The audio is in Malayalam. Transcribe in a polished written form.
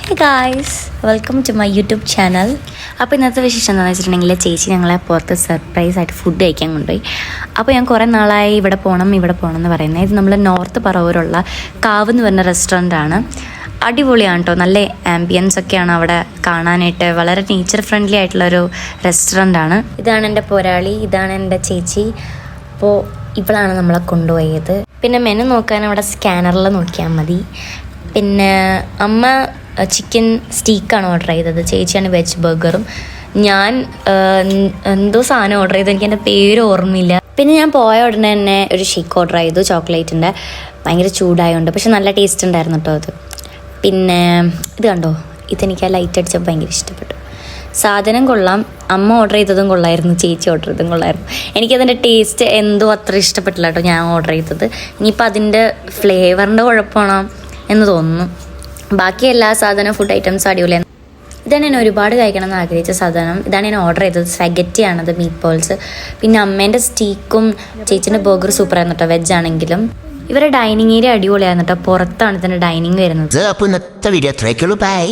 Hey guys, welcome to my YouTube channel. അപ്പോൾ ഇന്നത്തെ വിശേഷം എന്താണെന്ന് വെച്ചിട്ടുണ്ടെങ്കിൽ ചേച്ചി ഞങ്ങളെ പുറത്ത് സർപ്രൈസ് ആയിട്ട് ഫുഡ് കഴിക്കാൻ കൊണ്ടുപോയി. അപ്പോൾ ഞാൻ കുറേ നാളായി ഇവിടെ പോകണം എന്ന് പറയുന്നത്. ഇത് നമ്മൾ നോർത്ത് പറവൂരുള്ള കാവ് എന്ന് പറഞ്ഞ റെസ്റ്റോറൻ്റാണ്. അടിപൊളിയാണ് കേട്ടോ, നല്ല ആംബിയൻസ് ഒക്കെയാണ് അവിടെ കാണാനായിട്ട്. വളരെ നേച്ചർ ഫ്രണ്ട്ലി ആയിട്ടുള്ളൊരു റെസ്റ്റോറൻ്റാണ്. ഇതാണ് എൻ്റെ പോരാളി, ഇതാണ് എൻ്റെ ചേച്ചി. അപ്പോൾ ഇവളാണ് നമ്മളെ കൊണ്ടുപോയത്. പിന്നെ മെനു നോക്കാൻ അവിടെ സ്കാനറിൽ നോക്കിയാൽ മതി. പിന്നെ അമ്മ ചിക്കൻ സ്റ്റീക്കാണ് ഓർഡർ ചെയ്തത്, ചേച്ചിയാണ് വെജ് ബർഗറും. ഞാൻ എന്തോ സാധനം ഓർഡർ ചെയ്തു, എനിക്ക് എൻ്റെ പേര് ഓർമ്മയില്ല. പിന്നെ ഞാൻ പോയ ഉടനെ തന്നെ ഒരു ഷേക്ക് ഓർഡർ ചെയ്തു, ചോക്ലേറ്റിൻ്റെ. ഭയങ്കര ചൂടായതുകൊണ്ട്, പക്ഷെ നല്ല ടേസ്റ്റ് ഉണ്ടായിരുന്നു കേട്ടോ അത്. പിന്നെ ഇത് കണ്ടോ, ഇതെനിക്ക് ആ ലൈറ്റ് അടിച്ചപ്പോൾ ഭയങ്കര ഇഷ്ടപ്പെട്ടു. സാധനം കൊള്ളാം, അമ്മ ഓർഡർ ചെയ്തതും കൊള്ളായിരുന്നു, ചേച്ചി ഓർഡർ ചെയ്തതും കൊള്ളായിരുന്നു. എനിക്കതിൻ്റെ ടേസ്റ്റ് എന്തോ അത്ര ഇഷ്ടപ്പെട്ടില്ല കേട്ടോ ഞാൻ ഓർഡർ ചെയ്തത്. ഇനിയിപ്പോൾ അതിൻ്റെ ഫ്ലേവറിൻ്റെ കുഴപ്പമാണോ എന്ന് തോന്നുന്നു. ബാക്കി എല്ലാ സാധനവും ഫുഡ് ഐറ്റംസും അടിപൊളിയാണ്. ഇതാണ് ഞാൻ ഒരുപാട് കഴിക്കണം എന്ന് ആഗ്രഹിച്ച സാധനം. ഇതാണ് ഞാൻ ഓർഡർ ചെയ്തത്, സ്പാഗറ്റിയാണത്, മീറ്റ് ബോൾസ്. പിന്നെ അമ്മേൻ്റെ സ്റ്റീക്കും ചേച്ചീൻ്റെ ബർഗർ സൂപ്പറായിരുന്നു കേട്ടോ, വെജ് ആണെങ്കിലും. ഇവരുടെ ഡൈനിങ് ഏരിയ അടിപൊളിയായിരുന്നു കേട്ടോ, പുറത്താണ് ഇതിൻ്റെ ഡൈനിങ് വരുന്നത്. അപ്പോൾ ഇന്നത്തെ വീഡിയോ അത്രയൊക്കെയുള്ളൂ. ബൈ.